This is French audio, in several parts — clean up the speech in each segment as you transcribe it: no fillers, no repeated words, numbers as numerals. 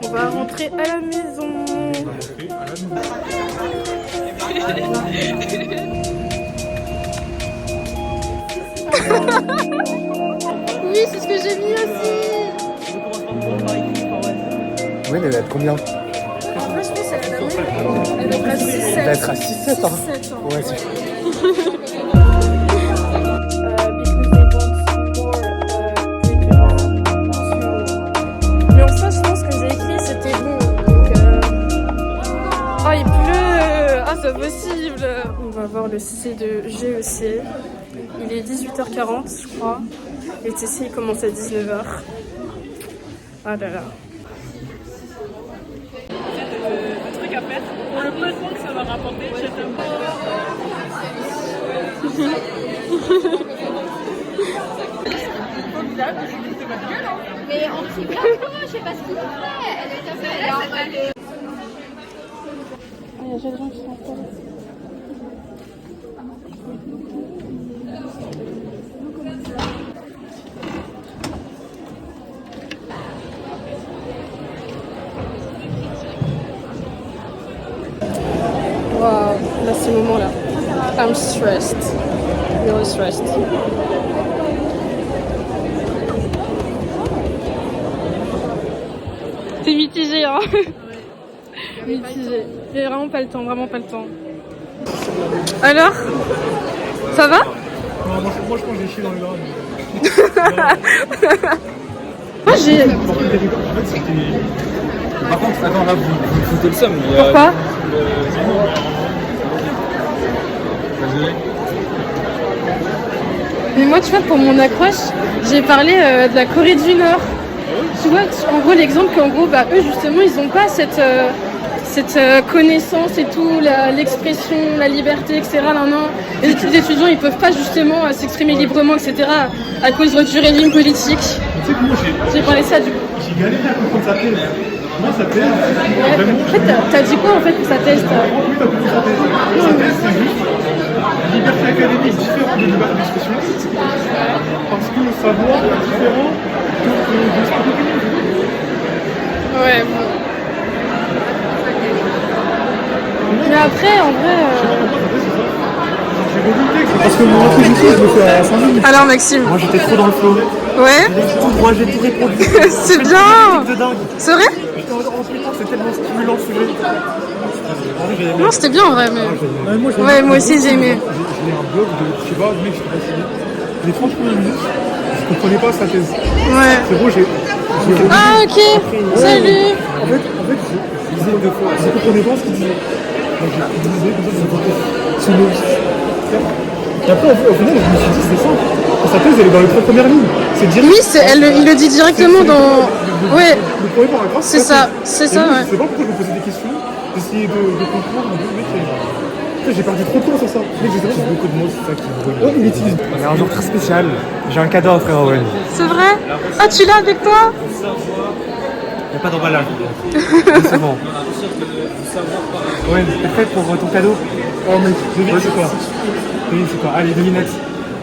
On va rentrer à la maison. Oui, c'est ce que j'ai mis aussi. Oui, mais elle va être combien? En vrai, je pense qu'elle va être à 6-7. Elle va être à 6-7, hein. 6-7, hein. Ouais, c'est Mais en soi, je pense que j'ai écrit, c'était bon. Donc, oh, il pleut. Ah, c'est possible. On va voir le CC de GEC. Il est 18h40, je crois. Et le CC, il commence à 19h. Ah là là. Le truc à faire, pour le peu de temps que ça va rapporter, je t'aime. Mais en petit blanc, je sais pas ce qu'il fait. Elle est comme ça. Elle est... Il y a déjà des gens qui sont en Wow, là c'est le moment là. I'm stressed. Really stressed. T'es mitigé, hein? Mitigé. J'ai vraiment pas le temps, vraiment pas le temps. Alors? Ça va? Non, moi je pense que j'ai chié dans le drap. Moi j'ai... Par contre, attends, là, vous foutez le seum. Pourquoi? Désolé. Mais moi, tu vois, pour mon accroche, j'ai parlé de la Corée du Nord. Tu vois, en gros, l'exemple qu'en gros, bah, eux, justement, ils n'ont pas cette connaissance et tout, l'expression, la liberté, etc. Non. Les étudiants, ils peuvent pas, justement, s'exprimer librement, etc. à cause du régime politique. Tu sais que moi, J'ai parlé ça, du coup. j'ai galéré à comprendre sa thèse. Comment ça thèse? En fait, t'as dit quoi, en fait, pour sa thèse? Oui, t'as compris sa thèse. Sa thèse, c'est juste liberté académique différente de liberté d'expression. Parce que le savoir est différent de l'expression. Ouais, bon. Mais après, en vrai... J'ai redouté que parce que mon introduction, je le fais à 5 minutes. Alors, Maxime? Moi, j'étais trop dans le flow. Ouais? Moi, j'ai tout répondu. C'est bien! De dingue. C'est vrai? Putain, en putain, c'est tellement stimulant ce sujet. Non, c'était bien en vrai, mais... Ouais, moi aussi, j'ai aimé. J'ai un blog de, je sais pas, le mec, je sais pas si les 30 premières minutes, je comprenais pas sa thèse. Ouais. C'est bon, j'ai Ah, ok. Salut. En fait, je disais deux fois, je comprenais pas ce qu'il disait. Donc, je disais comme ça, c'est le... Et après, au final, je me suis dit, c'est simple. Sa thèse, elle est dans les 3 premières lignes. C'est direct. Oui, il le dit directement dans... Ouais, Le premier paragraphe, c'est ça, c'est ça, ouais. Je sais pas pourquoi je me posais des questions, d'essayer de comprendre. Mec, j'ai perdu trop de temps sur ça. Mec, j'ai beaucoup de mots, c'est ça qui me brûle. Oh, il utilise. On est un jour très spécial. J'ai un cadeau à offrir à Owen. C'est vrai? Ah, tu l'as avec toi? Il n'y a pas d'emballage. C'est bon. Owen, t'es prêt pour ton cadeau? Oh, mec, devine c'est quoi? Devine c'est quoi? Allez, devinette.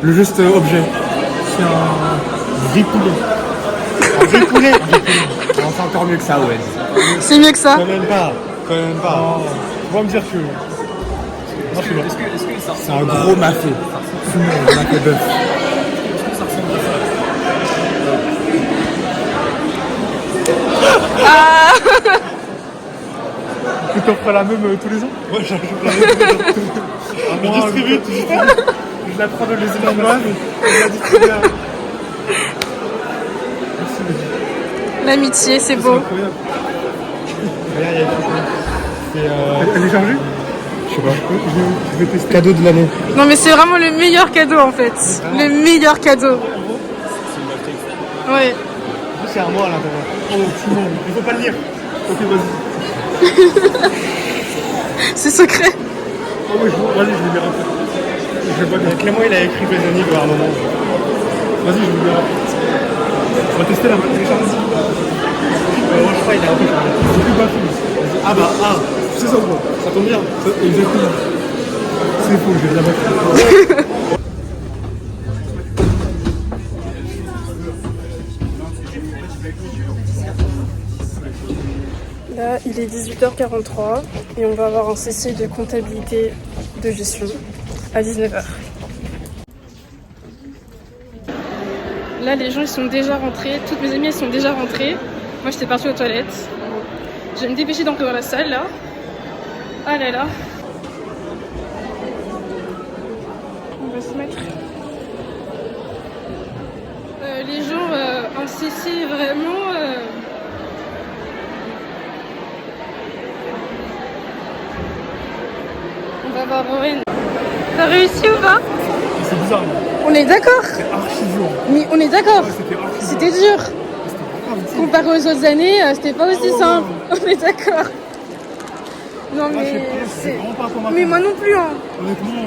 Le juste objet. C'est un ripoulet. Un ripoulet. Non, c'est encore mieux que ça, Owen. C'est mieux que ça. Quand même pas. Tu vas me dire que... Non, je sais pas. C'est un gros mafé. Mafé bœuf. Ah. Tu t'offres la même tous les ans? Ouais, j'ajoute la même tous les ans. Je distribue, tu distribues. Je la prends dans les énormes et je la distribue. Merci, mec. L'amitié, c'est C'est beau. incroyable. Regarde, il y a écrit. Elle est chargée? Je sais pas. Je vais tester. Cadeau de l'année. Non, mais c'est vraiment le meilleur cadeau, en fait. Le meilleur cadeau. Ouais. C'est un mot à l'intérieur. Oh, tout le monde. Il faut pas le lire. Ok, vas-y. C'est secret. Oh, oui, vas-y, je vais lire après. Je vais pas lire. Clément, il a écrit Bézani à un moment. Vas-y, je vais lire après. On va tester la télécharge. Je crois qu'il a un peu changé. C'est plus bas. Ah bah, c'est ça ou quoi? Ça tombe bien. Exactement. C'est faux, je vais la mettre. Là, il est 18h43 et on va avoir un CC de comptabilité de gestion à 19h. Là, les gens ils sont déjà rentrés. Toutes mes amies elles sont déjà rentrées. Moi, j'étais partie aux toilettes. Je vais me dépêcher d'entrer dans la salle là. Ah là là. On va se mettre. Les gens en CC vraiment. On va voir Rowen. T'as réussi ou pas? C'est bizarre. On est d'accord. C'est archi dur. Mais on est d'accord. Ouais, c'était archi dur. C'était dur. C'était Comparé aux autres années, c'était pas aussi simple. On est d'accord. Non mais c'est vraiment pas pour ma mais moi non plus hein. Honnêtement,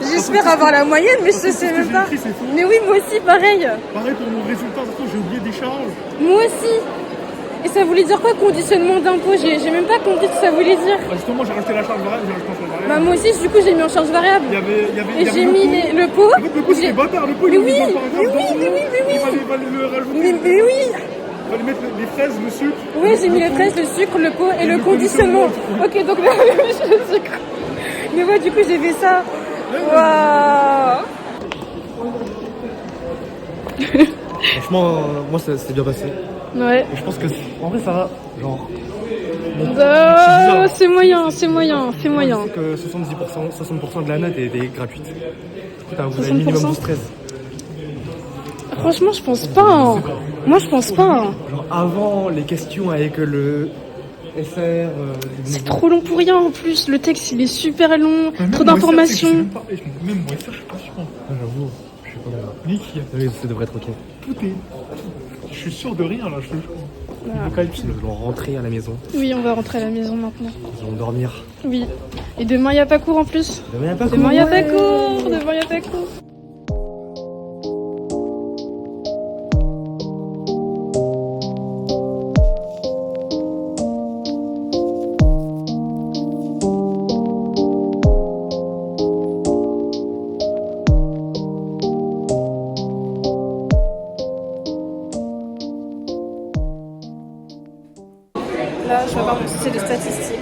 J'espère avoir la moyenne mais je sais ce que même j'ai pas. écrit, c'est faux. Mais oui moi aussi pareil. pareil pour mon résultat, surtout j'ai oublié des charges. Moi aussi. Et ça voulait dire quoi conditionnement d'impôt? J'ai même pas compris ce que ça voulait dire. Bah, justement, j'ai rajouté la charge variable, j'ai rajouté la charge variable. Bah moi aussi du coup j'ai mis en charge variable. Il y avait Et j'ai mis le pot. En fait, le pot, c'était bâtard. Le pot, Mais il oui, est dans le mais oui, paragraphe mais oui, mais oui. Il fallait le rajouter. Mais oui. Il fallait mettre les fraises, le sucre. Oui j'ai mis les fraises, le sucre, le pot et le conditionnement. Ok donc là le sucre. Mais moi du coup j'ai fait ça. Waouh. Franchement, moi, ça s'est bien passé. Ouais. Et je pense que, en vrai, ça va. Genre. C'est moyen, c'est moyen. Que 60% de la note est gratuite. Putain, vous avez 60%. minimum 12-13. Franchement, je pense pas. Hein. Moi, je pense pas. Hein. Genre avant les questions avec le SR. C'est trop long pour rien en plus. Le texte, il est super long. Trop d'informations. Même moi, ça, je suis pas sûr. J'avoue, je sais pas. Nick, oui, ça devrait être ok. Tout est. Je suis sûr de rien là, je te jure. Ils vont rentrer à la maison. Oui, on va rentrer à la maison maintenant. Ils vont dormir. Oui. Et demain, il n'y a pas cours en plus. Demain, il n'y a pas cours. Demain, il n'y a pas cours. Demain, il n'y a pas cours. Là, je vais avoir mon CC de statistiques.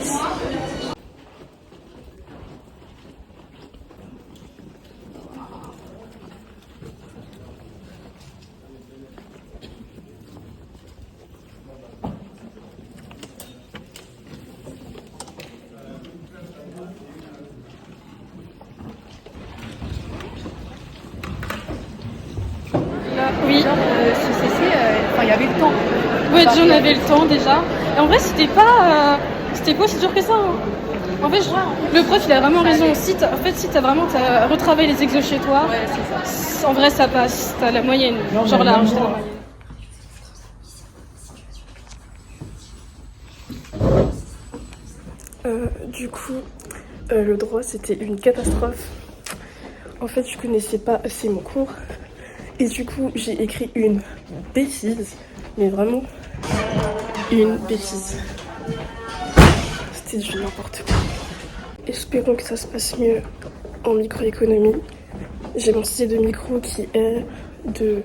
Là, oui. Ce CC, il y avait le temps. Ouais, déjà on avait le temps déjà. Et en vrai, c'était pas aussi dur que ça. Hein. En fait, le prof il a vraiment raison. Si t'as retravaillé les exos chez toi, Ouais, c'est ça. en vrai ça passe. T'as la moyenne. Genre là, j'étais la moyenne. Du coup, le droit c'était une catastrophe. En fait, je connaissais pas assez mon cours. Et du coup, j'ai écrit une bêtise. Mais vraiment, une bêtise. C'était du n'importe quoi. Espérons que ça se passe mieux en microéconomie. J'ai mon CC de micro qui est de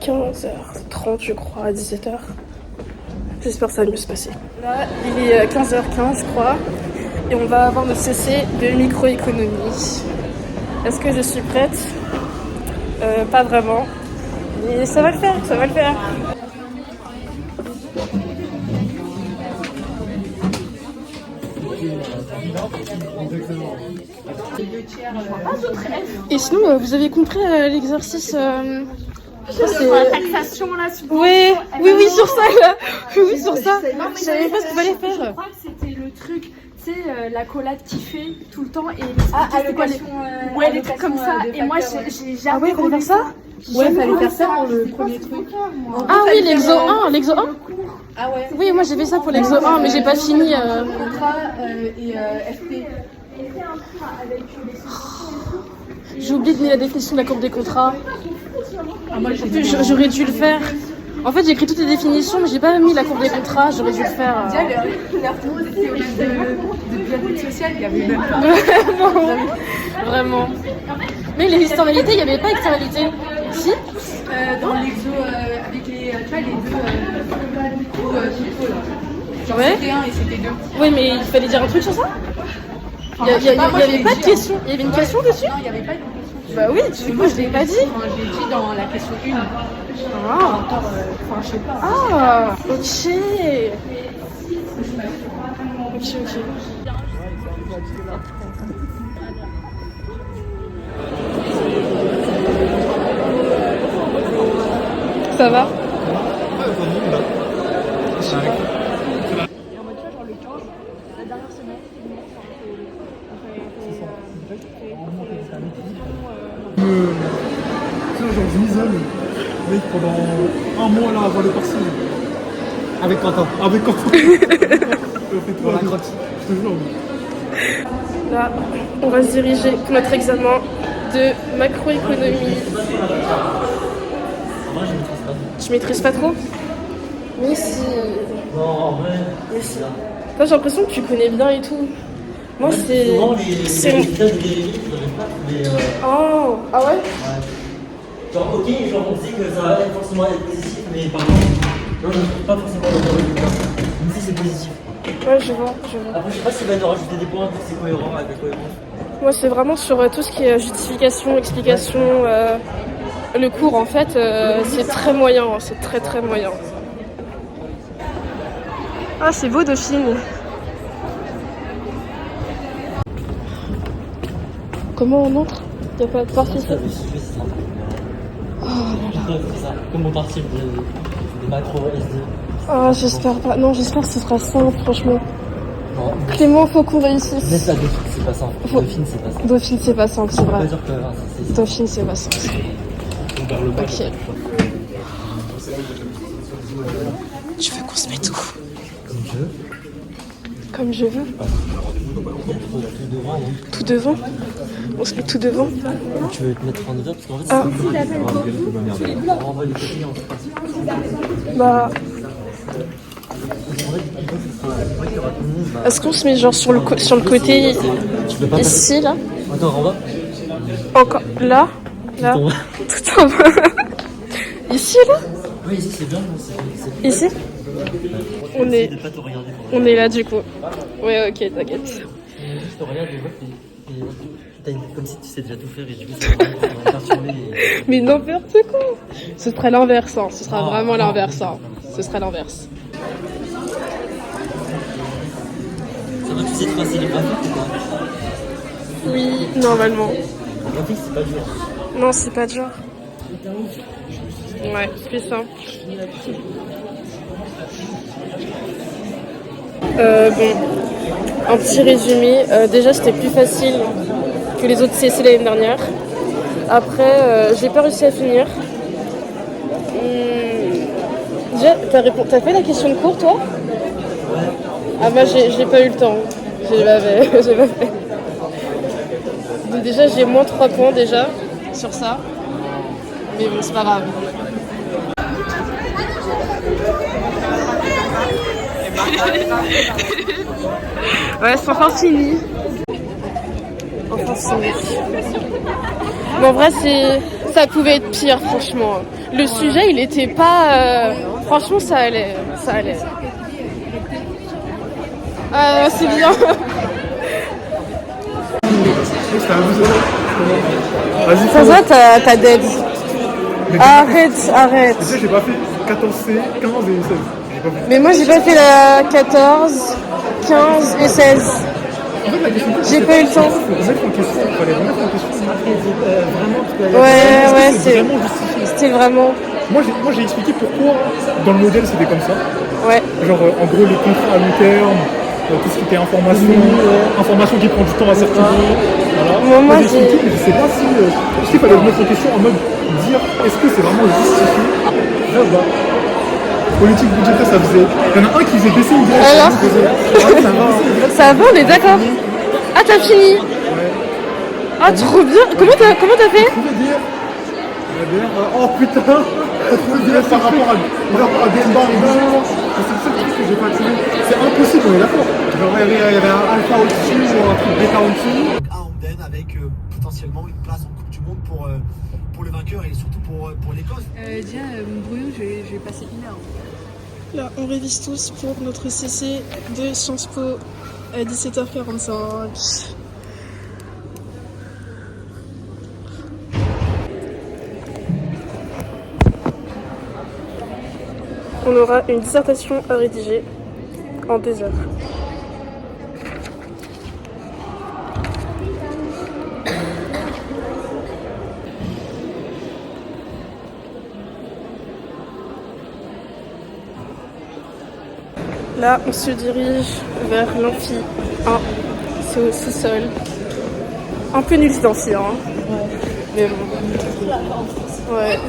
15h30 je crois à 17h. J'espère que ça va mieux se passer. Là, il est 15h15 je crois. Et on va avoir notre CC de microéconomie. Est-ce que je suis prête? Pas vraiment. Mais ça va le faire, ça va le faire. Et sinon, vous avez compris l'exercice Sur la taxation là, oui, sur ça là. Oui, sur ça. Je savais pas ce qu'il fallait Je faire. crois que c'était le truc, tu sais, la collade qui fait tout le temps et allocation, ouais, des trucs comme ça. Et moi, j'ai jamais Fallait faire ça? Ouais, fallait faire ça pour le premier truc. Ah oui, l'exo 1, l'exo 1. Ah ouais. Oui, moi j'ai fait ça pour l'exo 1, mais j'ai pas fini. Contrat et FP. J'ai oublié de mettre la définition de la courbe des contrats. Ah, moi, J'aurais dû le faire. En fait, j'ai écrit toutes les définitions, mais j'ai pas mis la courbe des contrats. J'aurais dû le faire. leur tour de diabète social, il y avait même pas. Vraiment. Mais les externalités, il n'y avait pas externalité. Si. Dans l'exo avec les Genre Ouais. c'était 1 et c'était 2. Oui, mais il fallait dire un truc sur ça. Il n'y avait pas de question. Il y avait une question dessus. Non, il n'y avait pas de question. Bah oui, du coup, je l'ai pas dit. Enfin, je l'ai dit dans la question 1. Ah, Enfin, je sais pas. ah, ok. Ok. Ça va? Genre, je m'isole, mec, pendant un mois là avant le partiel. Avec Quentin. Avec Quentin. On fait tout à gratis. Je te jure. Là, on va se diriger pour notre examen de macroéconomie. Je maîtrise pas trop. Mais si. Mais si. Toi, j'ai l'impression que tu connais bien et tout. Moi, c'est. Souvent, les résultats de les livres, je pas Oh, ah ouais? genre, ok, genre, on sait que ça va forcément être positif, mais par contre, non, je ne trouve pas forcément le résultat. Même si c'est positif. Ouais, je vois. Après, je sais pas s'il va nous rajouter des points pour que c'est cohérent avec la cohérence. Moi, c'est vraiment sur tout ce qui est justification, explication. Le cours, en fait, c'est très moyen. C'est très très moyen. Ah, c'est beau, Dauphine. Comment on entre? Il n'y a pas de partie. Ça, c'est ça. C'est ça, comme mon parti des macros SD. Ah, j'espère pas. Non, j'espère que ce sera simple, franchement. Non, Clément, faut qu'on réussisse. laisse la Dauphine, c'est pas simple. Dauphine, c'est pas simple. Dauphine, c'est pas simple, c'est On peut vrai. pas dire que c'est Dauphine, c'est pas simple. Ok. Tu veux qu'on se mette où? comme je veux. Comme je veux. Tout devant, hein. Tout devant? On se met tout devant? Tu veux te mettre en hauteur parce qu'en fait, Ah. on renvoie les côtés en fait. Bah, est-ce qu'on se met genre sur le côté Tu peux pas passer. ici, là? Attends, renvoie. Encore là? Là? Tout en bas. Tout en bas. Ici, là? Oui, ici c'est bien. C'est Ici? On est, de pas te regarder. on est là, du coup. Ouais, ok, t'inquiète. Je te regarde et vois que t'as une tête comme si tu sais déjà tout faire et du coup ça va perturber. Mais n'importe quoi. Ce serait l'inverse, hein. Ce sera vraiment l'inverse, hein. Ce serait l'inverse. Ça va, tu sais tracer les graphiques ou pas? Oui, normalement. Les graphiques c'est pas dur. Non, c'est pas dur. Ouais, c'est plus simple. Bon, un petit résumé. Déjà, c'était plus facile que les autres CC l'année dernière. Après, j'ai pas réussi à finir. Déjà, t'as fait la question de cours, toi? Ah, moi, j'ai pas eu le temps. J'ai pas fait. Donc déjà, j'ai moins 3 points déjà sur ça. Mais bon, c'est pas grave. Ouais, c'est enfin fini. Enfin fini. Mais en vrai, ça pouvait être pire, franchement. Le sujet, il était pas... Franchement, ça allait. C'est bien. Vas-y, Ça se voit, t'as dead. Arrête. Tu sais, j'ai pas fait 14C, 15 et 16. J'ai pas fait. Mais moi, j'ai pas fait la 14, 15 et 16. En fait, la question, J'ai pas eu le temps. faut remettre en question. Il fallait remettre en question. Ouais, C'est vraiment justifié. c'était vraiment... Moi, j'ai expliqué pourquoi dans le modèle c'était comme ça. Ouais. Genre, en gros, les contrats à long terme, tout ce qui était information qui prend du temps à circuler. Voilà. Moi, j'ai expliqué, mais je sais pas si il fallait remettre en question en mode dire est-ce que c'est vraiment justifié. Là, bah, politique budgétaire, ça faisait. Il y en a un qui faisait baisser une grève. Alors Ça va. Ça va, on est d'accord. Ah, t'as fini? Ah, trop bien. Comment t'as fait? Oh putain! Par rapport à Demba, c'est le seul truc que j'ai pas tué. C'est impossible, on est d'accord. Genre, il y avait un alpha au-dessus ou un truc bêta au-dessus. À Hamden avec potentiellement une place en Coupe du Monde pour le vainqueur et surtout pour l'Écosse. Déjà, mon brouillon, je vais passer 1 heure. Là, on révise tous pour notre CC de Sciences Po à 17h45. On aura une dissertation à rédiger en 2 heures. Là, on se dirige vers l'amphi 1. C'est au sous-sol. Un peu nul cet amphi, hein. Ouais. Mais bon. Ouais.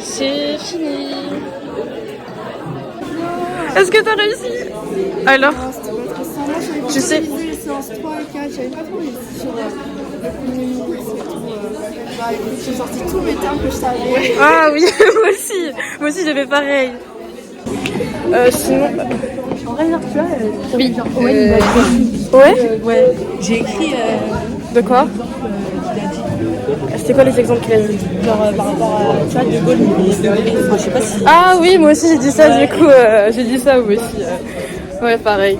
C'est fini. Est-ce que t'as réussi? Alors? Tu sais. Les séances 3 et 4, j'avais pas trop réussi sur le communisme et tout. J'ai sorti tous mes termes que je savais. Ah oui, moi aussi j'avais pareil. Sinon. En vrai, tu vois, Oui. ouais, il a dit. Ouais? Ouais, j'ai écrit. De quoi? Il a dit. C'était quoi les exemples qu'il a dit? Genre par rapport à. Tu vois, De Gaulle, enfin, je sais pas si. Ah oui, moi aussi j'ai dit ça, du coup, j'ai dit ça moi aussi. Ouais, pareil.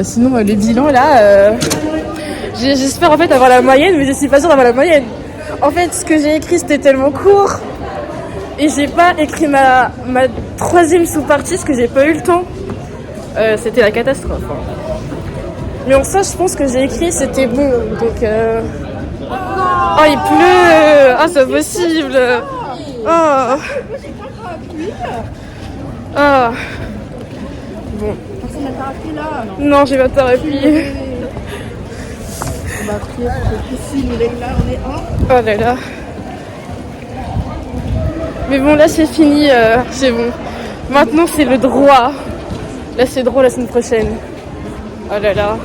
Sinon, les bilans là, j'espère en fait avoir la moyenne, mais je suis pas sûre d'avoir la moyenne. En fait, ce que j'ai écrit c'était tellement court et j'ai pas écrit ma 3e sous-partie parce que j'ai pas eu le temps. C'était la catastrophe. Hein. Mais en ça, je pense que j'ai écrit c'était bon, donc. Oh, il pleut! Ah, c'est possible! Oh! Ah! Bon. On a parapluie là. Non, j'ai pas de parapluie. On va prier pour que Christine nous lève là, on est un. Oh là là. Mais bon, là c'est fini, c'est bon. Maintenant c'est le droit. Là c'est droit la semaine prochaine. Oh là là.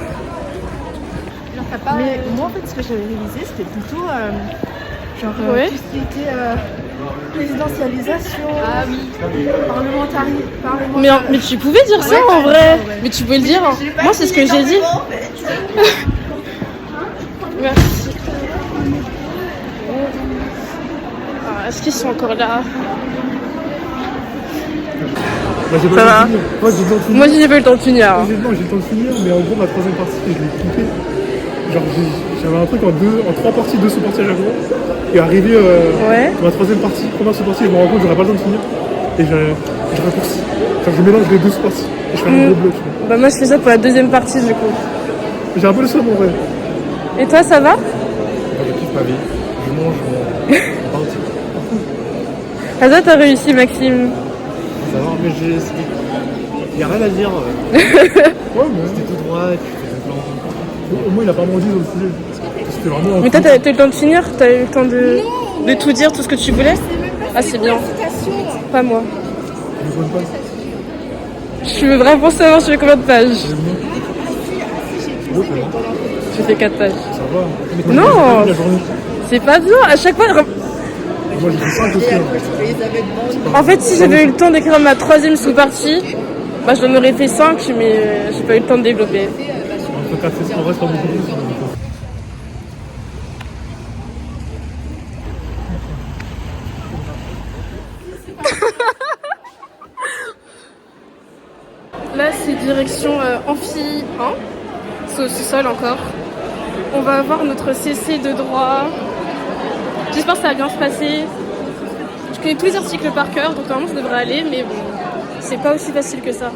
Mais moi en fait ce que j'avais réalisé c'était plutôt Ouais. tout ce qui était présidentialisation, parlementaire. Mais tu pouvais dire ça en vrai. Mais tu peux le dire. Moi c'est ce que j'ai dit. Merci. Ah, est-ce qu'ils sont encore là? Bah, j'ai Ça pas va. le temps de finir. Moi j'ai le temps de finir. Moi j'ai pas eu le temps de finir. Non, j'ai le temps de finir, mais en gros ma 3e partie je l'ai coupée. Genre j'avais un truc en 3 parties, 2 sous-parties à chaque fois. Et arrivé Ouais. ma 3e partie, première sous-partie, je me rends compte que j'aurais pas le temps de finir. Et je raccourcis. Genre je mélange les 2 sous-parties. Et je fais un gros bloc. Bah moi je fais ça pour la 2e partie du coup. J'ai un peu le seum en vrai. Et toi ça va? Je kiffe ma vie. Je mange, je parle. Ah toi t'as réussi Maxime. Ça va, mais il y a rien à dire. Ouais, mais C'était tout droit, tu fais le plan. au moins il a pas menti dans le sujet. C'était vraiment un Mais toi truc. t'as eu le temps de finir? T'as eu le temps de tout dire, tout ce que tu voulais? Ah c'est bien. Pas moi. Je compte pas. Je veux vraiment savoir tu fais combien de pages. Ouais, ça va. J'ai fait 4 pages. Ça va. Mais quand Non. j'ai pas fini la journée. C'est pas bien, à chaque fois... Moi j'ai fait 5 aussi. Hein. En fait si j'avais eu le temps d'écrire ma 3e sous-partie, bah je l'en aurais fait 5 mais j'ai pas eu le temps de développer. Entre 4 et 5, en vrai c'est pas beaucoup plus. Là c'est direction amphi 1, c'est au sous-sol encore. On va avoir notre CC de droit. J'espère que ça va bien se passer. Je connais tous les articles par cœur, donc normalement ça devrait aller, mais bon, c'est pas aussi facile que ça.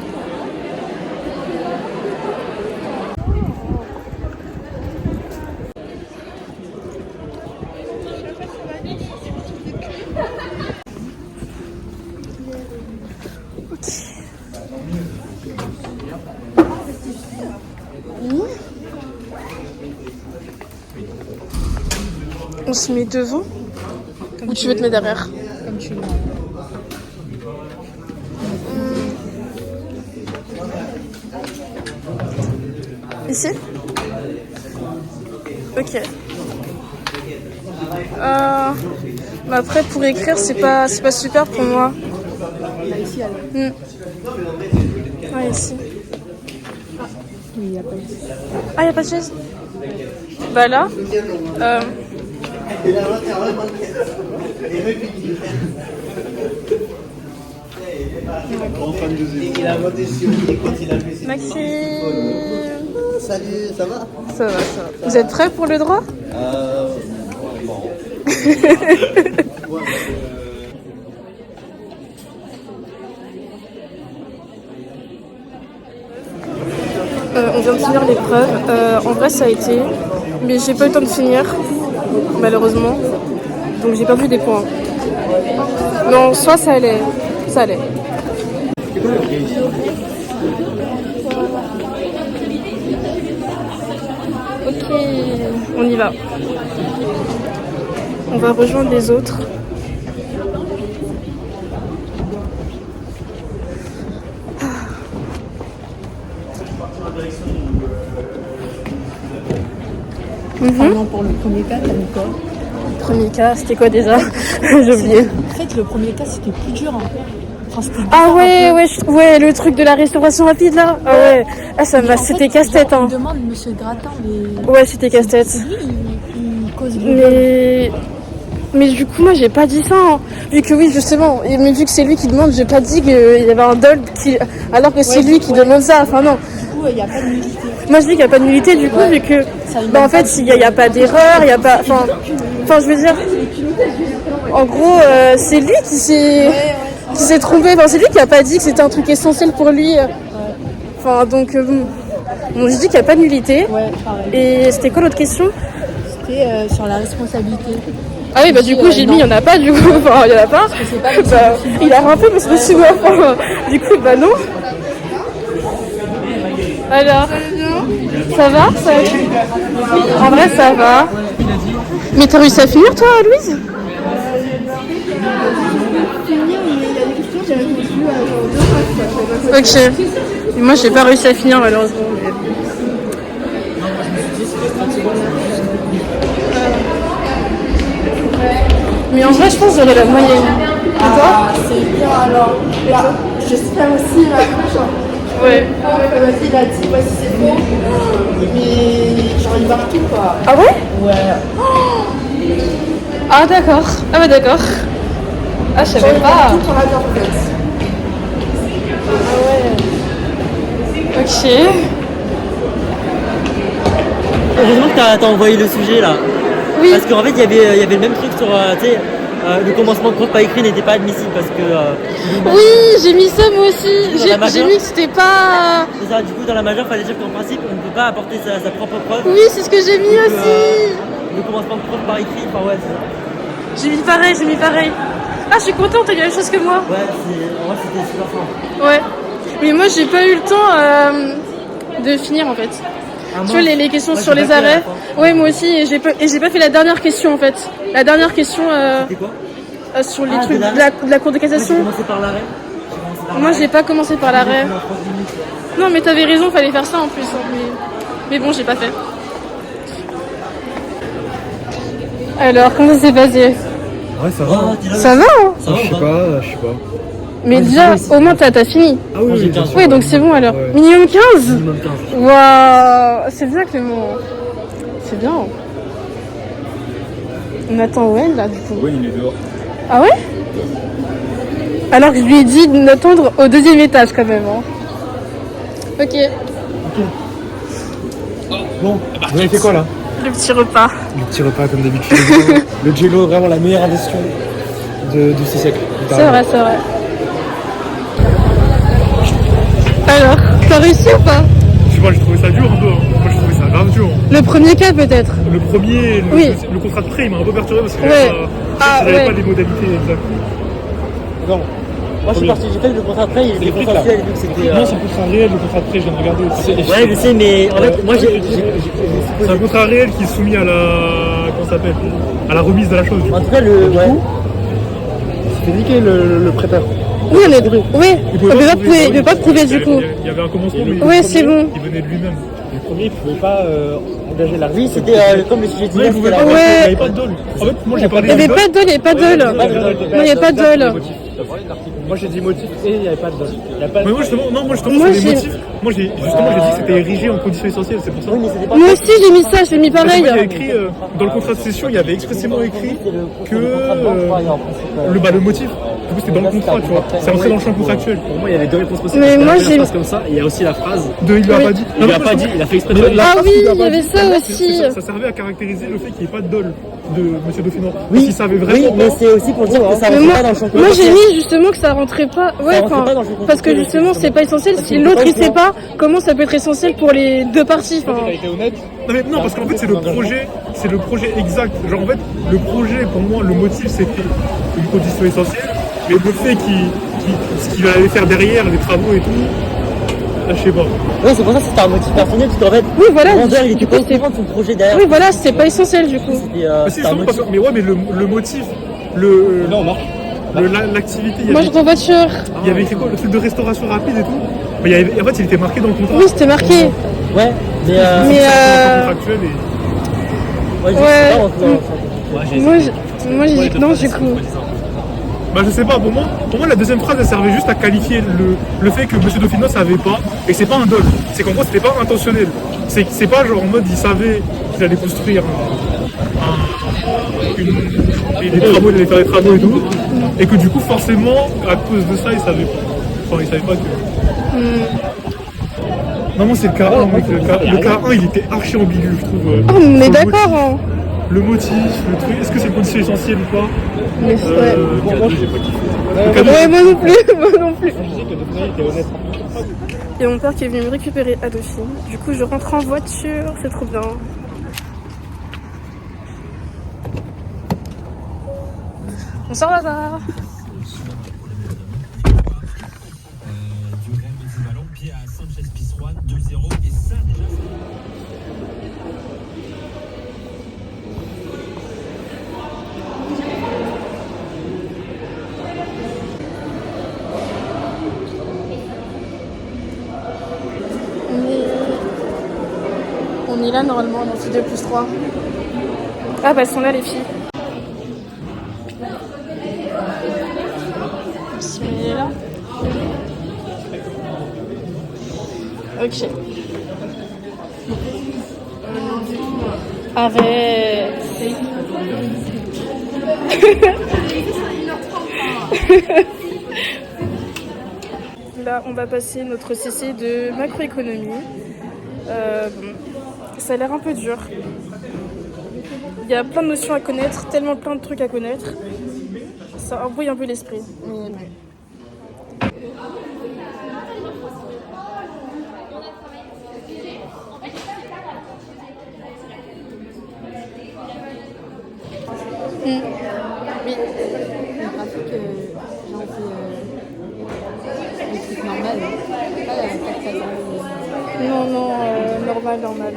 On se met devant ou tu veux te mettre derrière? Comme tu veux. Ici? Ok. Mais après, pour écrire, c'est pas super pour moi. Ici, alors. Ouais, ici. Il n'y a pas ici. Ah, il n'y a pas de chaise? Bah là. Maxime. Salut, ça va? Ça va. Vous êtes prêts pour le droit? Bon. On vient de finir l'épreuve. En vrai, ça a été, mais j'ai pas eu le temps de finir, malheureusement. Donc j'ai pas vu des points. Non, soit ça allait. Ok, on y va. On va rejoindre les autres. Non, pour le premier cas, t'as mis quoi? Premier cas, c'était quoi déjà? J'ai oublié. En fait, le premier cas, c'était plus dur. Hein. Enfin, c'était Ah bizarre, ouais, un peu. ouais, le truc de la restauration rapide là. Ah ouais. Ah ça m'a, En c'était fait, casse-tête genre, hein. On demande Monsieur Gratin, mais Ouais, c'était casse-tête. lui, il cause le Mais du coup, moi, j'ai pas dit ça. Hein. Vu que oui, justement, mais vu que c'est lui qui demande, j'ai pas dit qu'il y avait un dol qui, alors que c'est lui qui demande ça. Enfin non. Du coup, il n'y a pas de nullité. Moi, je dis qu'il n'y a pas de nullité du coup, vu que, bah en fait, il y a pas d'erreur, il y a pas, enfin, je veux dire, en gros, c'est lui qui s'est trompé. Enfin, c'est lui qui a pas dit que c'était un truc essentiel pour lui. Enfin, donc, bon, je dis qu'il n'y a pas de nullité. Ouais, pareil. Et c'était quoi l'autre question? C'était sur la responsabilité. Ah oui, bah du coup, j'ai mis, il n'y en a pas, du coup, enfin, il n'y en a pas. Bah, il a rampé, mais c'est pas si bon. Enfin, du coup, bah non. Alors, ça va? En vrai, ça va. Mais t'as réussi à finir, toi, Louise? Finir, mais il y a des questions, j'ai répondu à genre 2 fois. Ok. Et moi, j'ai pas réussi à finir, malheureusement. Mais en vrai, je pense que j'aurais la moyenne. Ah, c'est bien alors. Là, j'espère aussi la prochaine. Ouais. Vas-y, il a dit, ouais, si c'est bon. Mais genre, il marque tout quoi. Ah ouais? Ouais. Ah d'accord. Ah bah d'accord. Ah je savais pas. Tout en rapport en fait. Ah ouais. Ok. Heureusement que t'as envoyé le sujet là. Oui. Parce qu'en fait, il y avait le même truc sur. Tu sais, le commencement de prof pas écrit n'était pas admissible parce que. Oui, j'ai mis ça moi aussi. Dans la J'ai mis que c'était pas. C'est ça, du coup, dans la majeure, il fallait dire qu'en principe, on ne peut pas apporter sa propre preuve. Oui, c'est ce que j'ai mis aussi. Le commencement de prof par écrit, enfin ouais, c'est ça. J'ai mis pareil. Ah, je suis contente, t'as eu la même chose que moi. Ouais, en vrai, c'était super fort. Ouais. Mais moi, j'ai pas eu le temps de finir en fait. Tu vois les questions sur les arrêts. Ouais, moi aussi, et j'ai pas fait la dernière question en fait. La dernière question C'était quoi sur les trucs de la Cour de cassation. J'ai commencé par l'arrêt. Moi, j'ai pas commencé par l'arrêt. Non, mais t'avais raison, fallait faire ça en plus. Hein, mais bon, j'ai pas fait. Alors, comment ça s'est passé? Ouais, ça va. hein. Ça va, hein? Ça va, Je sais pas. Mais déjà, au moins, t'as fini. Ah oui, j'ai bien 15. sûr. Oui, donc c'est bon alors. Ouais. Minimum 15? Minimum 15. Waouh, c'est bien Clément. C'est bien. On attend Owen là du coup. Oui, il est dehors. Ah ouais? Alors que je lui ai dit d'attendre au 2e étage quand même. Hein. Ok. Bon, vous avez fait quoi là? Le petit repas. Le petit repas comme d'habitude. Le jello, vraiment la meilleure invention de ce siècle. C'est vrai. Alors, t'as réussi ou pas? Je sais pas, j'ai trouvé ça dur un peu. Moi, j'ai trouvé ça grave dur. Le premier cas peut-être. Le premier, Oui. le contrat de prêt, il m'a un peu perturbé parce que Ouais. j'avais Ouais. pas les modalités exactes. Non. Moi, je suis parti, j'ai fait le contrat de prêt, il était fric, consensuel, vu que c'était. Non, c'est un contrat réel, le contrat de prêt, je viens de regarder. Ouais, je sais, mais en fait, moi, j'ai. C'est un contrat réel qui est soumis à la. Comment ça s'appelle? À la remise de la chose. Du coup. En tout cas, le. Ouais. C'était niqué le prêteur. Oui, on est. Oui. Il On peut pas prouver du coup. Il y avait un commencement, mais Ouais, le c'est premier, bon. il venait de lui-même. Le premier, il pouvait pas engager la Oui, c'était comme le sujet Ouais, d'hier. vous pouvez c'était pas, la- Ouais. il n'y avait pas de dol. En fait, moi j'ai parlé Il n'y de avait dol. pas de dol, il n'y avait pas de dol. Non, il n'y a pas de dol. Moi j'ai dit motif et il n'y avait pas de dol. Il y a pas de... Mais moi justement, non, moi justement, Moi, sur les j'ai- motifs, moi j'ai dit que c'était érigé en condition essentielle, c'est pour ça. Oui, mais c'était pas. Moi aussi, j'ai mis ça, j'ai mis Parce que pareil. moi, il y a écrit, dans le contrat de cession, il y avait expressément écrit que le motif, du coup c'était dans le contrat, tu vois, c'est entré dans le champ contractuel. Pour moi il y avait deux réponses possibles. Mais Il y moi, avait la j'ai- phrase comme ça et il y a aussi la phrase. Il lui a Oui. pas dit. Il lui a pas dit, il a fait exprès de Mais dire. la Ah phrase oui, qu'il lui a il y pas avait dit, ça pour moi, aussi. ça servait à caractériser le fait qu'il n'y ait pas de dol de M. Dauphinant. Parce Oui, qu'il savait oui, vraiment mais pas. c'est aussi pour dire que ça Mais rentrait moi, pas dans le champ moi j'ai contractuel. mis justement que ça rentrait pas. Ouais, rentrait enfin, pas dans le champ parce que contractuel, justement c'est pas essentiel. Parce Si qu'il l'autre était il pas sait au pas, comment ça peut être essentiel pour les deux parties. Enfin, été honnête. Non, parce qu'en fait, c'est le projet exact. Genre, en fait, le projet, pour moi, le motif, c'était une condition essentielle. Mais le fait ce qu'il allait faire derrière, les travaux et tout, là, je sais pas. Oui, c'est pour ça que c'était un motif personnel, parce qu'en fait, Oui, voilà. le vendeur, il était Du pas coup, au courant de son projet derrière. oui, voilà, c'est pas essentiel du coup. C'était Mais si, c'était un justement, parce motif. que, mais ouais, mais le motif, Là on marche. l'activité, il y Moi avait, je en voiture. il y avait écrit quoi, le truc de restauration rapide et tout. Mais en fait, il était marqué dans le contrat. Oui, c'était marqué. Ouais, mais Mais Contractuel et... ouais, je ouais. sais pas, on- Moi j'ai non du coup. Bah je sais pas, pour moi la deuxième phrase elle servait juste à qualifier le fait que M. Dauphinot savait pas, et que c'est pas un dol, c'est qu'en gros c'était pas intentionnel, c'est pas genre en mode il savait qu'il allait construire des travaux, il allait faire des travaux et tout, et que du coup forcément à cause de ça il savait pas que... Non moi c'est le cas 1, mec, le cas 1 il était archi ambigu je trouve. Oh, on est Le d'accord. motif, Hein. Le motif, le truc, est-ce que c'est une condition essentielle ou pas? Mais ouais. Moi j'ai pas kiffé. Ouais, moi non plus, moi non plus. Je disais que Dauphinat était honnête. Et mon père qui est venu me récupérer à Dauphine. Du coup, je rentre en voiture, c'est trop bien. Bonsoir, Lazare. Pied à Sanchez-Pizjuan, 2-0 et ça déjà. On est là normalement dans ce 2+3. Ah bah elles sont là les filles. Bismillah. Ok. Arrête. Là, on va passer notre CC de macroéconomie. Bon, ça a l'air un peu dur. Il y a plein de notions à connaître, tellement plein de trucs à connaître. Ça embrouille un peu l'esprit. Mais bon. Oui. graphique, j'en fais des trucs normaux. Pas la 4 Non, normal.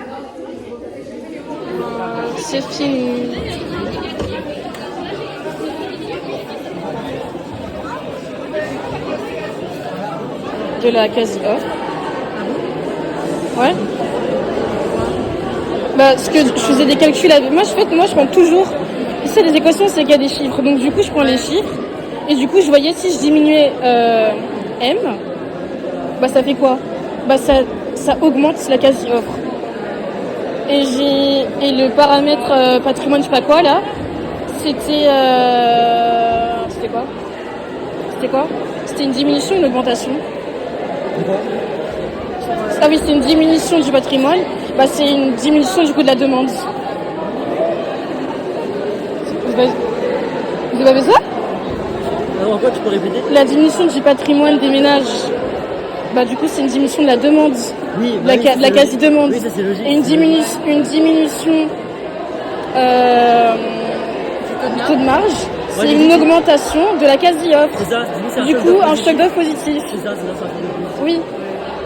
C'est fini. De la quasi off. Ouais. Bah, ce que je faisais des calculs. Moi, je prends toujours. Tu sais, les équations, c'est qu'il y a des chiffres. Donc, du coup, je prends les chiffres. Et du coup, je voyais si je diminuais M, bah, ça fait quoi? Bah, ça augmente la quasi-offre. Et le paramètre patrimoine, je sais pas quoi, là, c'était quoi? C'était une diminution ou une augmentation? Ah oui, c'est une diminution du patrimoine. Bah, c'est une diminution du coût de la demande. Vous avez ça? Alors quoi, tu peux répéter? La diminution du patrimoine des ménages. Bah, du coup, c'est une diminution de la demande. Oui, De la quasi-demande. Oui, ça c'est logique. Et une diminution du taux de marge, c'est Ouais, une augmentation de la quasi-offre. C'est ça, c'est Du coup, un choc d'offre positif. C'est ça, c'est un choc d'offre. Oui.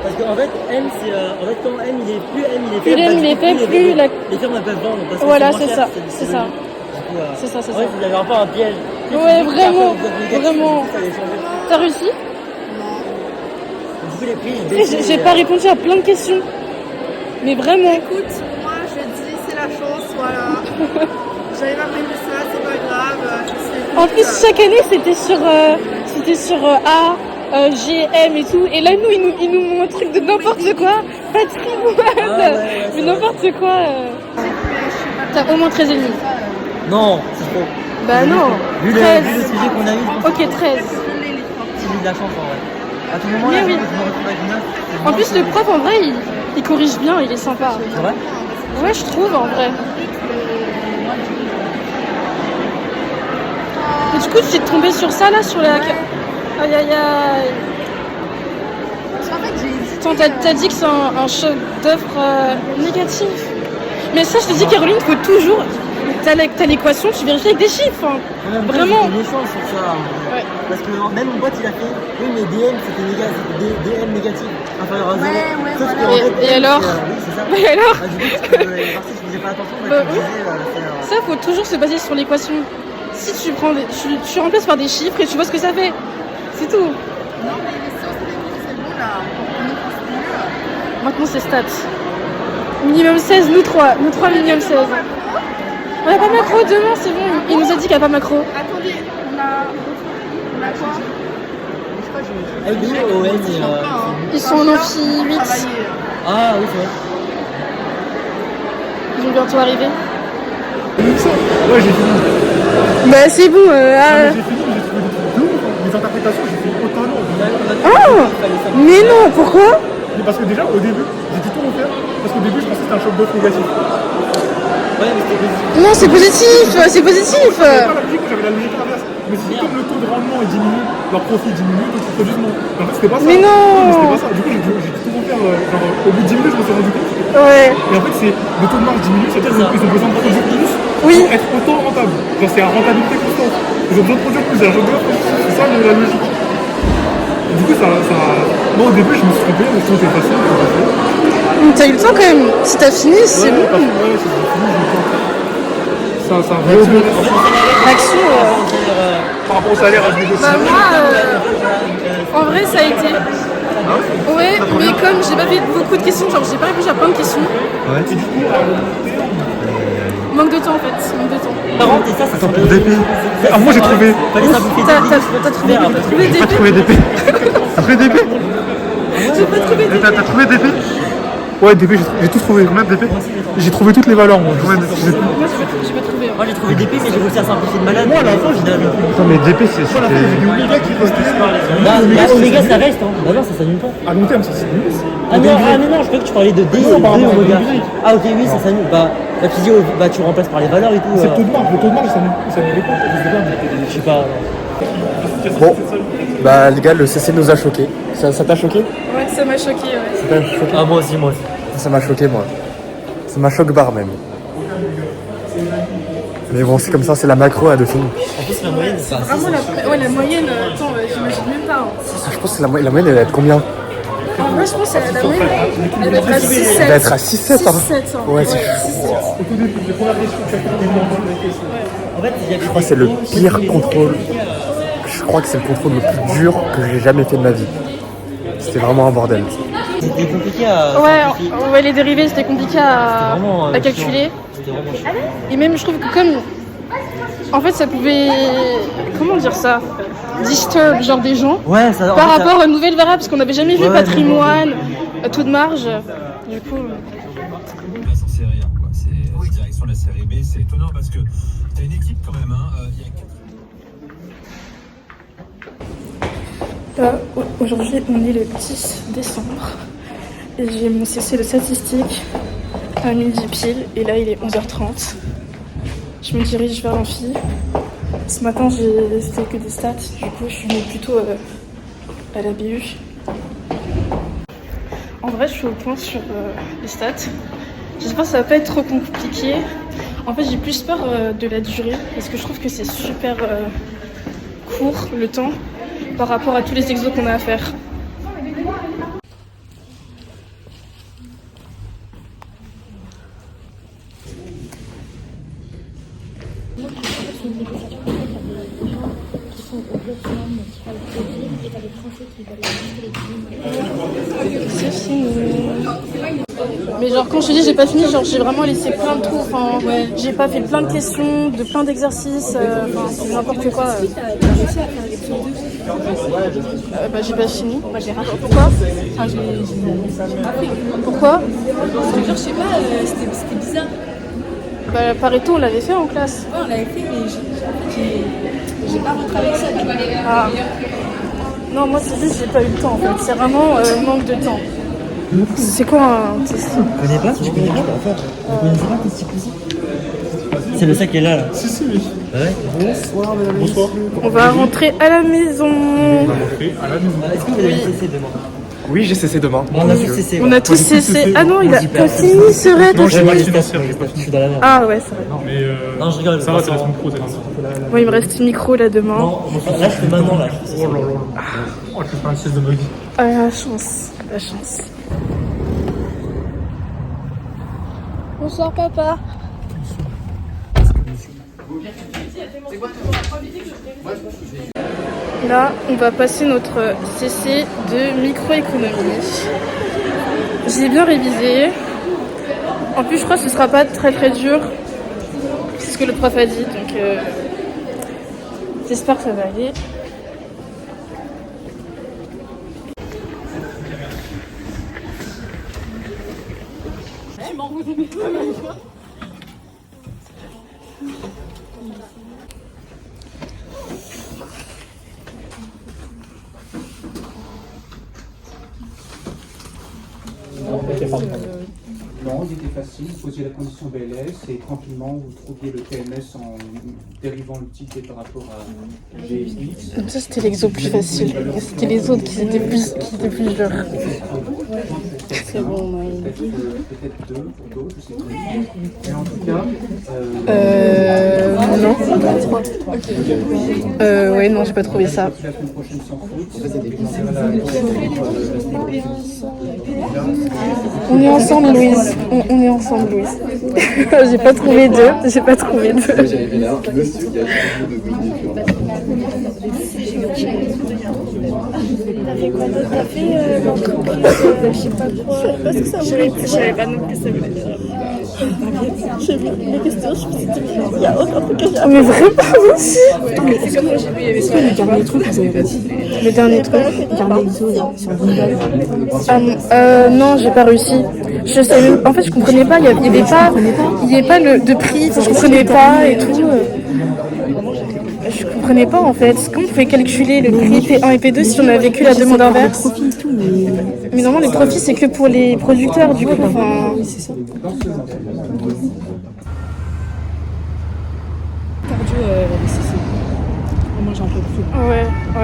Parce qu'en fait, M, c'est. En fait, quand M il est plus M il est Plus faible, M, il est faible, plus la- les firmes elles peuvent vendre. Parce que Voilà, moins c'est cher, ça, c'est ça. logique. Du coup, C'est ça, c'est en fait, ça. vous avez un peu un piège. Ouais, vraiment, vraiment. Ça allait changer. T'as réussi? Du coup, les prix, ils Tu sais, baissent, j'ai pas répondu à plein de questions. Mais vraiment. Écoute, moi je dis c'est la chance, voilà. J'avais pas prévu ça, c'est pas grave. En plus, chaque année, c'était sur A, G, M et tout. Et là, nous, ils nous montrent un truc de n'importe quoi. Patrimoine. Mais n'importe quoi. T'as au moins 13 et demi. Non, c'est trop. Bah non. Vu 13. le sujet qu'on a eu, Ok, 13. j'ai eu de la chance en vrai. À tout moment, là, Mais oui. je me retrouve avec 9. En plus, le prof, en vrai, il corrige bien, il est sympa. C'est vrai? Ouais, je trouve, en vrai. Et du coup, tu t'es tombé sur ça, là, sur la... Aïe, aïe, aïe. Attends, t'as dit que c'est un chef d'œuvre négatif. Mais ça, je te dis, Caroline, il faut toujours... T'as l'équation, tu vérifies avec des chiffres. Hein. Vraiment. J'ai méchant sur ça. Ouais. Parce que même mon pote, il a fait... Oui, mais DM, c'était négatif. DM négatif. Inférieur à 0. Sauf que, en fait, Et alors oui, c'est ça. Et alors Bah, du coup, parce que je faisais pas attention, mais Bah, je disais... Ça, faut toujours se baser sur l'équation. Si tu prends tu remplaces par des chiffres et tu vois ce que ça fait. C'est tout. Non, mais les sciences techniques, c'est bon là. Maintenant, c'est stats. Minimum 16, nous 3. Nous 3, minimum 16. On a pas macro demain, c'est bon. Il nous a dit qu'il n'y a pas macro. Attendez, on a quoi? LB, ON et... Ils sont en amphi 8. Ah oui, c'est vrai. Ils vont bientôt arriver. Ouais, j'ai fini. Bah, c'est bon. J'ai fini, j'ai trouvé des trucs de ouf. Les interprétations, j'ai fait autant long. Oh mais non, pourquoi? Mais parce que déjà, au début, j'ai dû tout refaire. Parce qu'au début, je pensais que c'était un choc d'offre négatif. Ouais, mais c'était positif. Non, c'est positif. C'est positif. J'avais pas la logique, j'avais la logique inverse. Mais si comme le taux de rendement est diminue, leur profit diminue, donc ils produisent moins. En fait, c'était pas ça. Mais non. Mais c'était pas ça. Du coup, j'ai dû tout refaire. Genre, au bout de 10 minutes, je me suis rendu compte. Ouais. Et en fait, c'est le taux de marge diminue, c'est-à-dire qu'ils ont besoin de produire plus Oui. pour être autant rentable. Genre, c'est à rentabilité constante. Ils ont besoin de produire plus, c'est un jeu d'offre. C'est ça la logique. Et du coup, ça... Moi, au début, je me suis trompé, mais je trouvais que c'était facile. T'as eu le temps quand même. Si t'as fini, c'est bon. Ouais, c'est fini, j'ai eu le temps. Ça a un vrai Action. par rapport au salaire à se négocier. Bah moi, en vrai, ça a été. Ouais, mais comme j'ai pas fait beaucoup de questions, genre j'ai pas répondu à plein de questions. Ouais. Et du coup, Manque de temps en fait, manque de temps. Et ça, c'est pour DP. Ah, moi j'ai trouvé. Fallait simplifier T'as des trouvé J'ai pas DP? trouvé DP. T'as trouvé DP? J'ai pas trouvé DP. T'as trouvé DP? Ouais, DP, j'ai tout trouvé. Combien de DP? J'ai trouvé toutes les valeurs, moi. Moi j'ai pas trouvé. Moi j'ai trouvé DP, mais j'ai réussi à simplifier de malade. Moi, à la fin, au final. Attends, mais DP, c'est. Oméga qui restait. Bah, Oméga ça reste, hein. Bah non, ça s'annule pas. À long terme, ça c'est nul. Ah non, je croyais que tu parlais de D, Non, par rapport à Oméga. numérique. Ah ok, oui, ça s'annule. Bah, tu dis, bah, tu remplaces par les valeurs et tout. C'est le taux de marge. Le taux de marge, ça n'allait pas. Je sais pas. Bon, bah les gars, le CC nous a choqués. Ça t'a choqué? Ouais, ça m'a choqué, ouais. Ça t'a choqué? Ah, moi aussi, moi aussi. Ça m'a choqué, moi. Ça m'a choqué barre même. Mais bon, c'est comme ça, c'est la macro à Dauphine. En plus, la moyenne, c'est Vraiment la moyenne, attends, j'imagine même pas. Hein. Je pense que la moyenne, elle va être combien? En vrai, je pense que la moyenne, elle doit être à 6-7. Elle va être à 6-7, hein. 6-7, hein. Ouais, c'est Au tout début, les premières questions, tu as fait des demandes. En fait, il y avait. Je crois que c'est le pire contrôle. Je crois que c'est le contrôle le plus dur que j'ai jamais fait de ma vie. C'était vraiment un bordel. C'était compliqué à. Ouais, les dérivés, c'était compliqué à vraiment, calculer. C'était vraiment chiant. Et même, je trouve que comme... En fait, ça pouvait... Comment dire ça? Disturb, genre des gens. Ouais, ça. Par rapport aux nouvelles variables, parce qu'on n'avait jamais vu patrimoine, taux de marge. Du coup... Là, c'en sait rien, quoi. C'est direction de la série B. C'est étonnant parce que t'as une équipe quand même, hein. Il y a 4... Aujourd'hui, on est le 10 décembre. Et j'ai mon CC de statistique à midi pile. Et là, il est 11h30. Je me dirige vers l'amphi. Ce matin, j'ai fait que des stats. Du coup, je suis plutôt à la BU. En vrai, je suis au point sur les stats. J'espère que ça va pas être trop compliqué. En fait, j'ai plus peur de la durée. Parce que je trouve que c'est super court, le temps, par rapport à tous les exos qu'on a à faire. C'est fini. Mais genre quand je te dis j'ai pas fini, genre j'ai vraiment laissé plein de trous. Enfin, j'ai pas fait plein de questions, de plein d'exercices. Enfin, c'est n'importe quoi. Bah j'ai pas fini. Pourquoi? Enfin, j'ai pas fait. Pourquoi? Je te jure, je sais pas, c'était bizarre. Bah Pareto on l'avait fait en classe. Ouais, on l'avait fait, mais j'ai pas rentré avec ça. Tu vois. Ah. Non, moi c'est juste j'ai pas eu le temps en fait. C'est vraiment manque de temps. C'est quoi un test? Tu connais pas? Tu connais pas? Vous connaissez pas tes aussi? C'est le sac qui est là. Si, oui. Ouais. Bonsoir, mesdames et messieurs. On va rentrer à la maison. On va rentrer à la maison. Est-ce que vous avez cessé demain? Oui, j'ai cessé demain. On a tous cessé. On a tous cessé. Ah non, il a pas fini, c'est vrai. Non, j'ai pas Je fini. suis dans la merde. Ah ouais, c'est vrai. Mais Non, je rigole. ça va, c'est la semaine pro, c'est Moi, il me reste le micro là demain. Non, là, je fais maintenant, là. Oh là là. Oh, je fais pas un sieste de ma vie. Ah, la chance. La chance. Bonsoir, papa. Là, on va passer notre CC de microéconomie. J'ai bien révisé. En plus, je crois que ce sera pas très très dur. C'est ce que le prof a dit, donc j'espère que ça va aller. Non, il était facile, vous posiez la condition BLS et tranquillement vous trouviez le TMS en dérivant l'utilité par rapport à GX. Comme ça, c'était l'exo plus facile. C'était les autres qui étaient plus durs. C'est bon, Peut-être deux pour d'autres, je sais pas. Mais en tout cas... non. Ouais, non, j'ai pas trouvé ça. La semaine prochaine sans faute. On est ensemble, Louise. On est ensemble, Louise. J'ai pas trouvé deux. T'as fait quoi d'autre? T'as fait l'entreprise, je sais pas quoi. Je savais pas non plus ça voulait dire. J'ai vu les questions, je me suis dit, il y a aucun truc que j'ai appris. Mais vraiment aussi. C'est comme moi, j'ai vu, il y avait ça. Le dernier truc, vous avez pas dit. Le dernier truc. Dernier exo, là, sur Windows. Non, j'ai pas réussi. Je savais, en fait, je comprenais pas. Il y avait pas de prix. Je comprenais pas et tout. Je comprenais pas en fait. Comment on pouvait calculer le prix P1 et P2 si on a vécu la demande inverse? Mais normalement, les profits c'est que pour les producteurs du coup. Enfin... Oui, c'est ça. Cardio, moi j'en peux plus. Ouais. En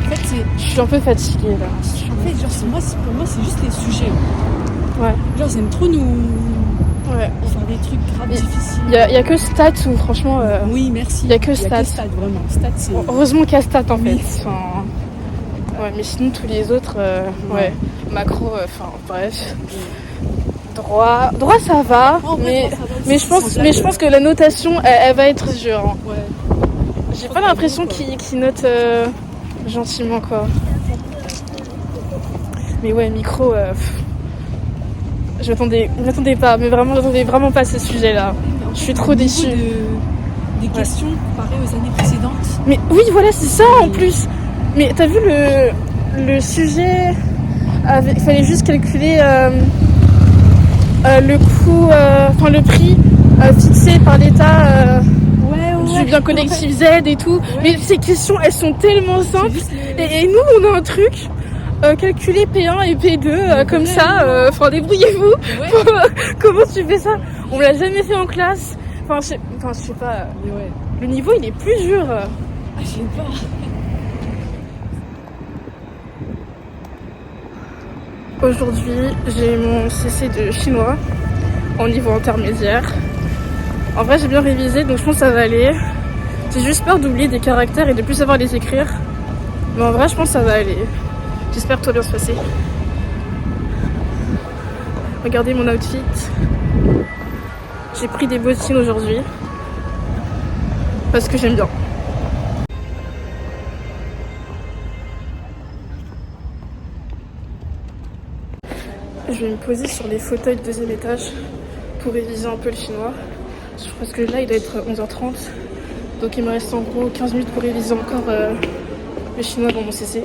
fait, Je suis un peu fatiguée là. en fait, genre, pour moi, c'est juste les sujets. Ouais. Genre, ils aiment trop nous Ouais. faire des trucs grave difficiles. Il y a que stats où franchement. Oui, merci. Il y a que stats. Vraiment. Stats, c'est. Heureusement qu'il y a stats en fait. Oui. Enfin, ouais, mais sinon tous les autres, ouais. Macro, enfin bref. Droit ça va, Oh, ouais, ça va mais aussi, je pense que la notation elle va être dure. Hein. Ouais. J'ai pas l'impression qu'ils notent gentiment quoi. Mais ouais, micro, je m'attendais pas, mais vraiment, j'attendais vraiment pas à ce sujet-là. Je suis trop déçue. Des questions comparées aux années précédentes. Mais oui, voilà, c'est ça en plus. Mais t'as vu le sujet il fallait juste calculer le coût, enfin le prix fixé par l'État du bien collectif Z et tout. Ouais. Mais ces questions, elles sont tellement simples. Et nous, on a un truc. Calculer P1 et P2 comme ça, enfin débrouillez-vous. Ouais. Comment tu fais ça? On l'a jamais fait en classe. Enfin, je sais pas. Ouais. Le niveau, il est plus dur. Ah, je sais pas. Aujourd'hui, j'ai mon CC de chinois en niveau intermédiaire. En vrai, j'ai bien révisé, donc je pense que ça va aller. J'ai juste peur d'oublier des caractères et de plus savoir les écrire. Mais en vrai, je pense que ça va aller. J'espère que tout va bien se passer. Regardez mon outfit. J'ai pris des bottines aujourd'hui. Parce que j'aime bien. je vais me poser sur les fauteuils du 2e étage pour réviser un peu le chinois. Je pense que là, il doit être 11h30. Donc il me reste en gros 15 minutes pour réviser encore le chinois dans mon CC.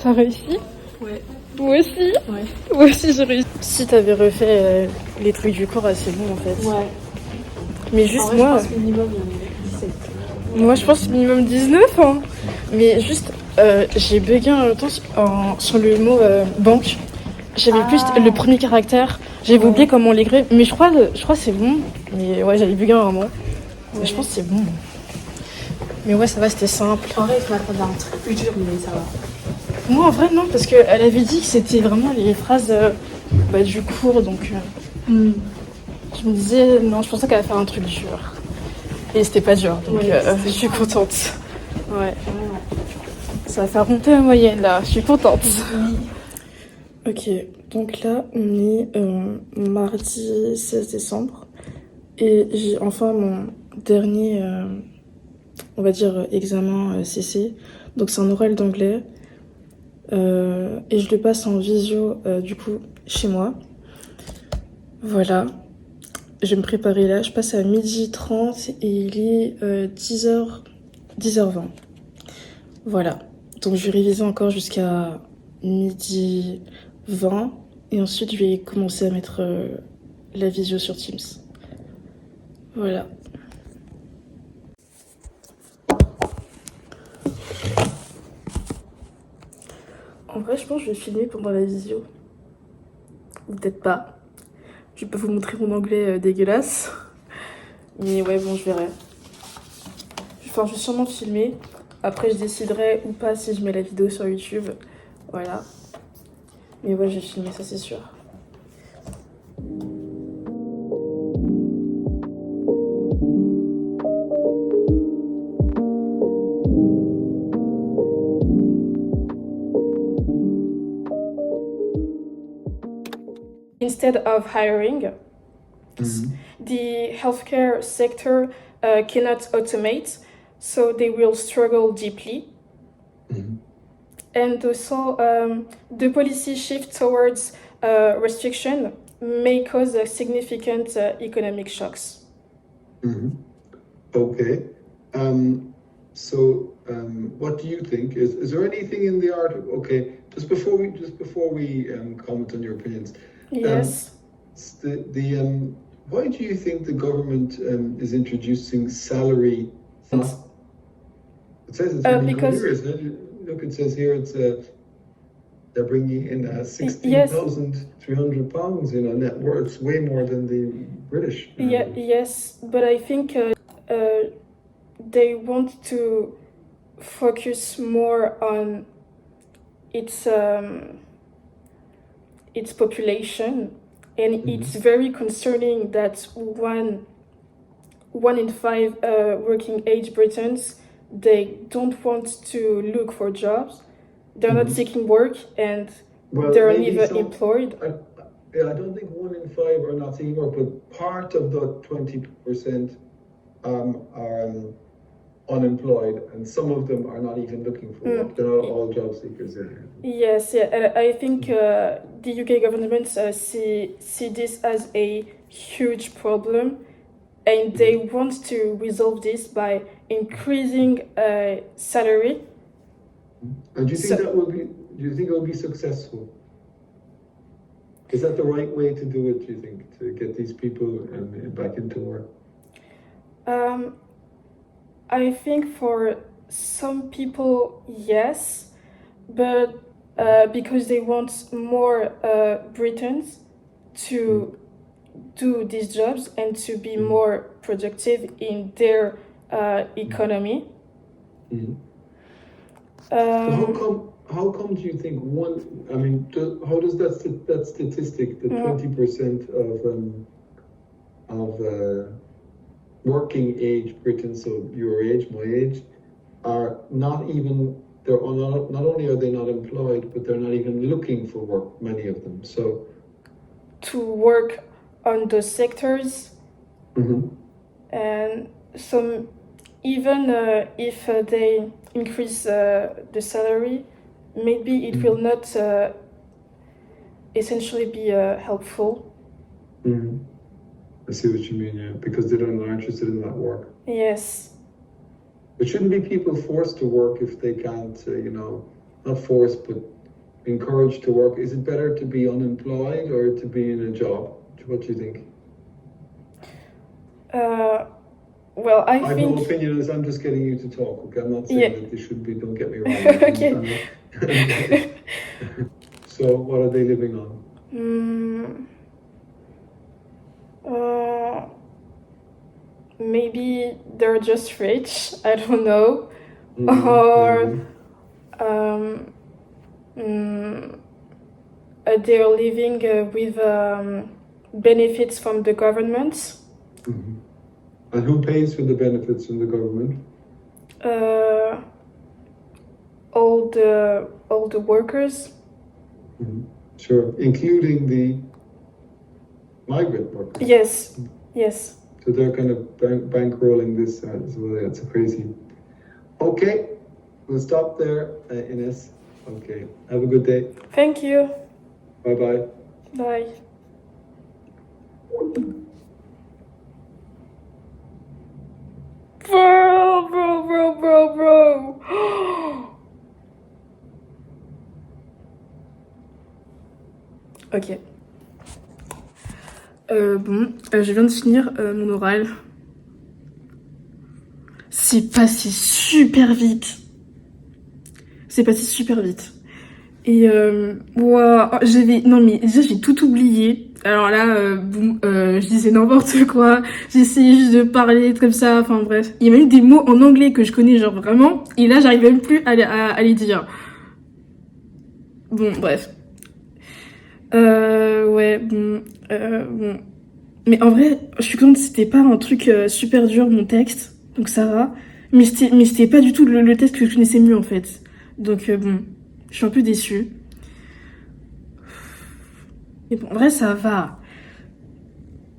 T'as réussi? Ouais. Moi aussi? Ouais. Moi aussi j'ai réussi. Si t'avais refait les trucs du cours, c'est bon en fait. Ouais. Mais juste vrai, moi. Je pense minimum, il y en a 17. Moi je pense minimum 19 hein. Mais juste j'ai bugué un temps sur le mot banque. J'avais plus le premier caractère. J'avais oublié comment l'écrire. Mais je crois que c'est bon. Mais ouais j'avais bugué un moment. Mais je pense que c'est bon. Mais ouais ça va, c'était simple. En vrai, il faut attendre un truc plus dur, mais ça va. Moi en vrai non, parce qu'elle avait dit que c'était vraiment les phrases du cours, donc je me disais non, je pensais qu'elle allait faire un truc dur. Et c'était pas dur, donc je suis contente. Ouais. Ça va faire monter la moyenne là, je suis contente. Ok, donc là on est mardi 16 décembre et j'ai enfin mon dernier, on va dire, examen CC. Donc c'est un oral d'anglais. Et je le passe en visio du coup chez moi. Voilà. Je vais me préparer là. Je passe à 12h30 et il est 10h20. Voilà. Donc je vais réviser encore jusqu'à 12h20 et ensuite je vais commencer à mettre la visio sur Teams. Voilà. En vrai, je pense que je vais filmer pendant la visio. Ou peut-être pas. Je vais pas vous montrer mon anglais dégueulasse. Mais ouais, bon, je verrai. Enfin, je vais sûrement filmer. Après, je déciderai ou pas si je mets la vidéo sur YouTube. Voilà. Mais ouais, je vais filmer, ça c'est sûr. Instead of hiring, the healthcare sector cannot automate, so they will struggle deeply. And also, the policy shift towards restriction may cause significant economic shocks. Okay. What do you think? Is there anything in the article? Okay, just before we comment on your opinions. Yes. Why do you think the government is introducing salary? It says it's really because clear, isn't it? Look, it says here it's they're bringing in £16,300. Net worth. It's way more than the British. Yes, but I think they want to focus more on its population, and it's very concerning that one in 5 working age Britons, they don't want to look for jobs. They're not seeking work, and they're neither employed. I don't think 1 in 5 are not seeking work, but part of the 20% are unemployed, and some of them are not even looking for work. They're not all job seekers. Yes, and I think the UK government see this as a huge problem, and they want to resolve this by increasing salary. And do you think do you think it will be successful? Is that the right way to do it, do you think, to get these people back into work? I think for some people, yes, but because they want more Britons to do these jobs and to be more productive in their economy. How come do you think how does that statistic, the 20% of working age Britons, so your age, my age, are not only are they not employed, but they're not even looking for work, many of them. So to work on those sectors, and some even if they increase the salary, maybe it will not essentially be helpful. I see what you mean, yeah, because they are interested in that work. Yes. But shouldn't be people forced to work if they can't, not forced, but encouraged to work? Is it better to be unemployed or to be in a job? What do you think? Well, I have think... no opinion on this, I'm just getting you to talk, okay? I'm not saying that they should be, don't get me wrong. Okay. So, what are they living on? Maybe they're just rich, I don't know. Or they're living with benefits from the government. And who pays for the benefits from the government? All the workers. Sure, including the migrant workers. Yes. So they're kind of bankrolling this as well. That's crazy. Okay, we'll stop there, Ines. Okay, have a good day. Thank you. Bye-bye. Bye. Bro. Ok. Je viens de finir mon oral. C'est passé super vite. Et j'ai tout oublié. Alors là, je disais n'importe quoi. J'essayais juste de parler comme ça. Enfin bref, il y a même des mots en anglais que je connais genre vraiment. Et là, j'arrive même plus à les dire. Bon, bref. Bon. Mais en vrai, je suis contente, c'était pas un truc super dur mon texte, donc ça va. Mais c'était pas du tout le texte que je connaissais mieux en fait. Donc bon, je suis un peu déçue. Mais bon, en vrai, ça va.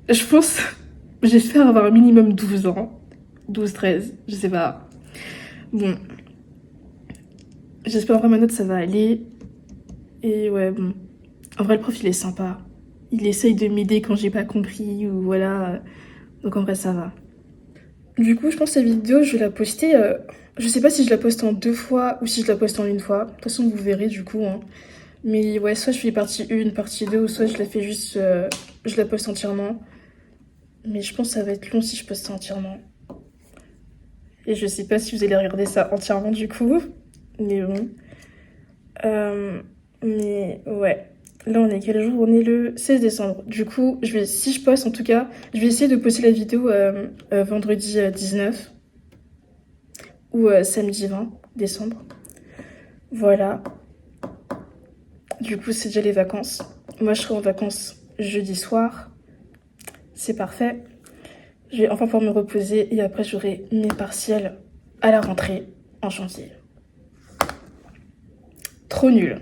Je pense, j'espère avoir un minimum 12 ans. 12, 13, je sais pas. Bon. J'espère vraiment ma note, ça va aller. Et ouais, bon. En vrai, le prof, il est sympa. Il essaye de m'aider quand j'ai pas compris ou voilà. Donc en vrai, ça va. Du coup, je pense que cette vidéo, je vais la poster. Je sais pas si je la poste en 2 fois ou si je la poste en 1 fois. De toute façon, vous verrez du coup. Hein. Mais ouais, soit je fais partie 1, partie 2, ou soit je la fais juste... je la poste entièrement. Mais je pense que ça va être long si je poste ça entièrement. Et je sais pas si vous allez regarder ça entièrement du coup. Mais bon. Mais ouais. Là, on est quel jour? On est le 16 décembre. Du coup, si je poste en tout cas, je vais essayer de poster la vidéo vendredi 19 ou samedi 20 décembre. Voilà. Du coup, c'est déjà les vacances. Moi, je serai en vacances jeudi soir. C'est parfait. Je vais enfin pouvoir me reposer et après, j'aurai mes partiels à la rentrée en janvier. Trop nul.